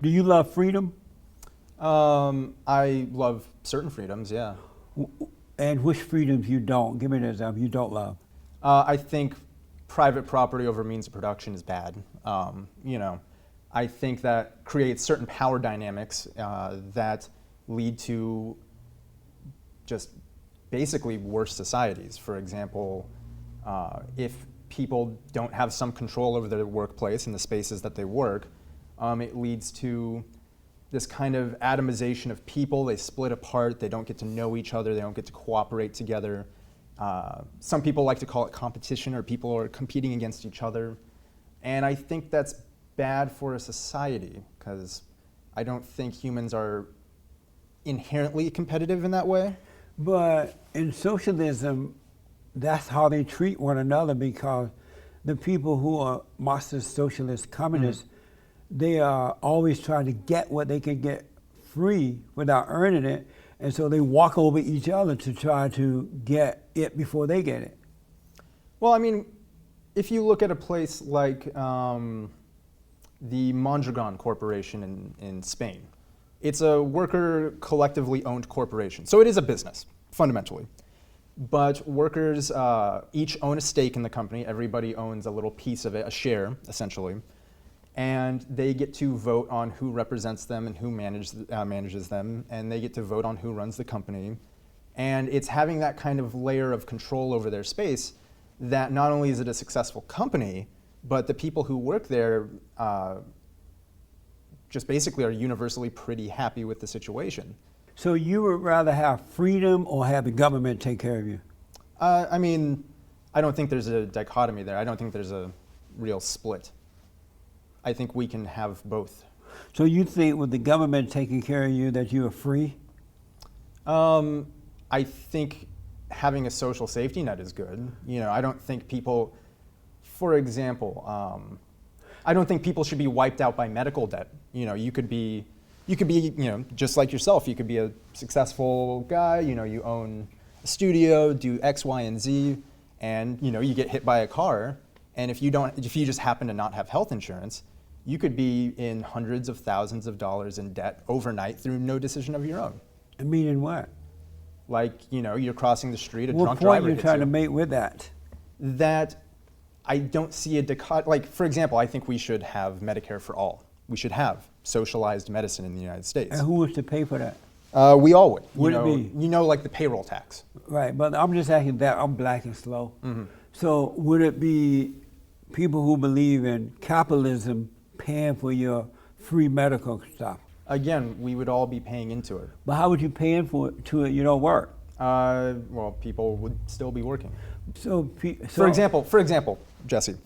Do you love freedom? I love certain freedoms, yeah. And which freedoms you don't? Give me an example you don't love. I think private property over means of production is bad. I think that creates certain power dynamics that lead to just basically worse societies. For example, if people don't have some control over their workplace and the spaces that they work, it leads to this kind of atomization of people. They split apart, they don't get to know each other, they don't get to cooperate together. Some people like to call it competition, or people are competing against each other. And I think that's bad for a society, because I don't think humans are inherently competitive in that way. But in socialism, that's how they treat one another, because the people who are Marxist, socialist, communists, they are always trying to get what they can get free without earning it, and so they walk over each other to try to get it before they get it. Well, I mean, if you look at a place like the Mondragon Corporation in Spain, it's a worker collectively owned corporation. So it is a business, fundamentally. But workers each own a stake in the company. Everybody owns a little piece of it, a share, essentially. And they get to vote on who represents them and who manages them, and they get to vote on who runs the company. And it's having that kind of layer of control over their space that not only is it a successful company, but the people who work there just basically are universally pretty happy with the situation. So you would rather have freedom or have the government take care of you? I mean, I don't think there's a dichotomy there. I don't think there's a real split. I think we can have both. So you think with the government taking care of you that you are free? I think having a social safety net is good. I don't think people, for example, I don't think people should be wiped out by medical debt. You could be, just like yourself. You could be a successful guy. You own a studio, do X, Y, and Z, and you get hit by a car. And if you just happen to not have health insurance, you could be in hundreds of thousands of dollars in debt overnight through no decision of your own. Meaning what? Like, you're crossing the street, a what drunk driver driver What point hits you trying you. to make with that? That I don't see a dichotomy. Like, for example, I think we should have Medicare for all. We should have socialized medicine in the United States. And who was to pay for that? We all would. Would it be? Like the payroll tax. Right, but I'm just asking that. I'm black and slow. So would it be people who believe in capitalism paying for your free medical stuff? Again, we would all be paying into it. But how would you pay into it? You don't work. Well, people would still be working. So for example, Jesse,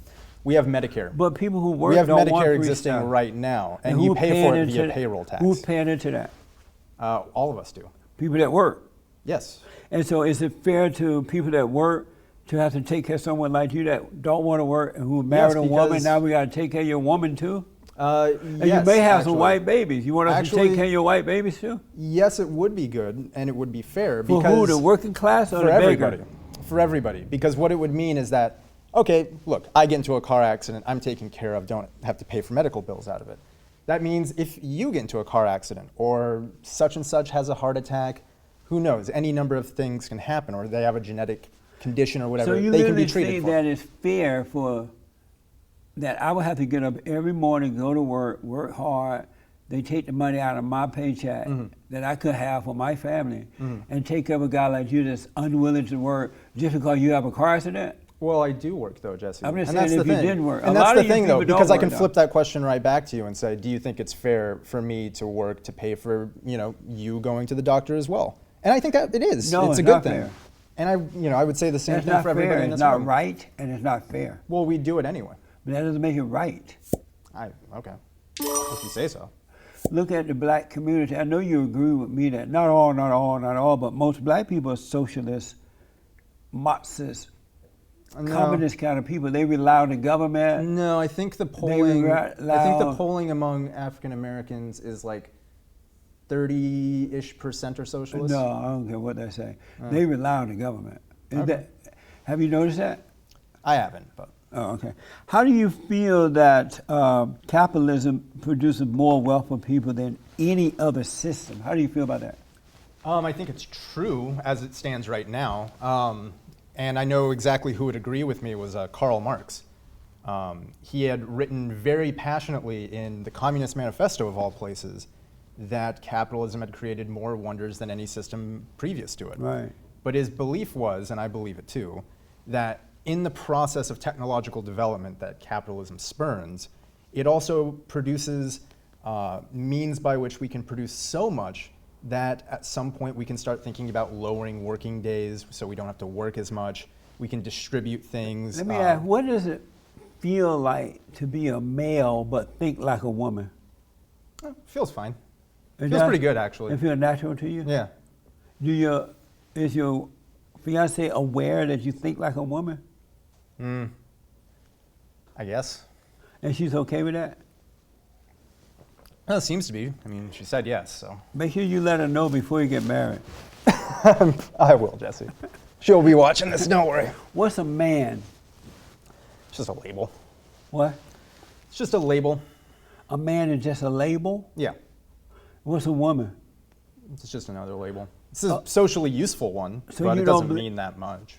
we have Medicare. But people who work we have don't Medicare want free existing stuff. right now, and you pay for it via payroll tax. Who's paying into that? All of us do. People that work. Yes. And so is it fair to people that work to have to take care of someone like you that don't want to work and who married a woman? Now we got to take care of your woman too? And yes, you may have some white babies. You want us to take care of your white babies too? Yes, it would be good, and it would be fair. For because who, the working class or for the everybody? beggar? For everybody. Because what it would mean is that, okay, look, I get into a car accident, I'm taken care of, don't have to pay for medical bills out of it. That means if you get into a car accident, or such and such has a heart attack, who knows, any number of things can happen, or they have a genetic condition or whatever, they can be treated for. So you really say that it's fair for, that I would have to get up every morning, go to work hard, they take the money out of my paycheck that I could have for my family, and take care of a guy like you that's unwilling to work just because you have a car accident? Well, I do work though, Jesse. I'm just and saying that's if the you thing. didn't work. And a that's lot the of you thing though, people because don't I can work, flip that question right back to you and say, do you think it's fair for me to work to pay for, you going to the doctor as well? And I think that it is. No, it's a not good thing. fair. And I would say the same That's thing not for everybody fair. in this It's not room. right, and it's not fair. Well, we do it anyway. But that doesn't make it right. Okay. If you say so. Look at the black community. I know you agree with me that not all, but most black people are socialists, Marxist, communist kind of people. They rely on the government. No, I think the polling among African Americans is like 30-ish% are socialists. No, I don't care what they say. They rely on the government. Have you noticed that? I haven't, but Oh, okay. How do you feel that capitalism produces more wealth for people than any other system? How do you feel about that? I think it's true as it stands right now. And I know exactly who would agree with me was Karl Marx. He had written very passionately in the Communist Manifesto, of all places, that capitalism had created more wonders than any system previous to it. Right. But his belief was, and I believe it too, that in the process of technological development that capitalism spurns, it also produces means by which we can produce so much that at some point we can start thinking about lowering working days so we don't have to work as much. We can distribute things. Let me ask, what does it feel like to be a male but think like a woman? Feels fine. Feels pretty good, actually. It feels natural to you? Yeah. Is your fiance aware that you think like a woman? I guess. And she's okay with that? Well, it seems to be. I mean, she said yes, so. Make sure you let her know before you get married. I will, Jesse. She'll be watching this, don't worry. What's a man? It's just a label. What? It's just a label. A man is just a label? Yeah. What's a woman? It's just another label. It's a socially useful one, So but you it don't doesn't mean that much.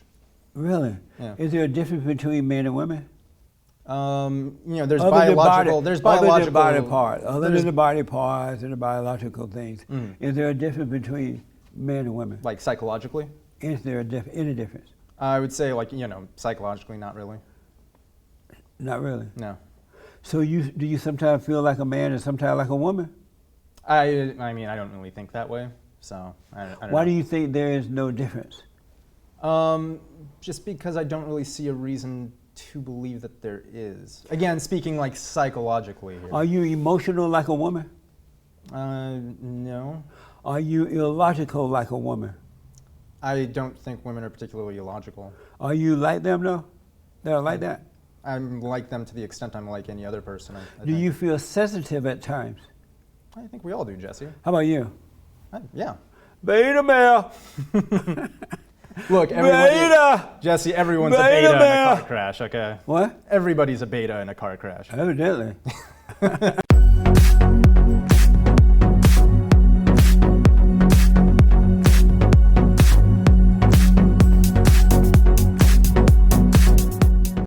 Really? Yeah. Is there a difference between men and women? There's Other biological. than There's body, biological. Other than body part, other there's- than the body parts and the biological things. Is there a difference between men and women? Like psychologically, Is there any difference? I would say psychologically, not really. Not really. No. So do you sometimes feel like a man and sometimes like a woman? I mean, I don't really think that way. So I don't Why know. do you think there is no difference? Just because I don't really see a reason to believe that there is. Again, speaking like psychologically here. Are you emotional like a woman? No. Are you illogical like a woman? I don't think women are particularly illogical. Are you like them though? They're like that? I'm like them to the extent I'm like any other person. I Do think. you feel sensitive at times? I think we all do, Jesse. How about you? Yeah. Beta male. Look, everybody, Beta. Jesse, everyone's a Beta beta in a male. car crash, okay? What? Everybody's a beta in a car crash. Evidently.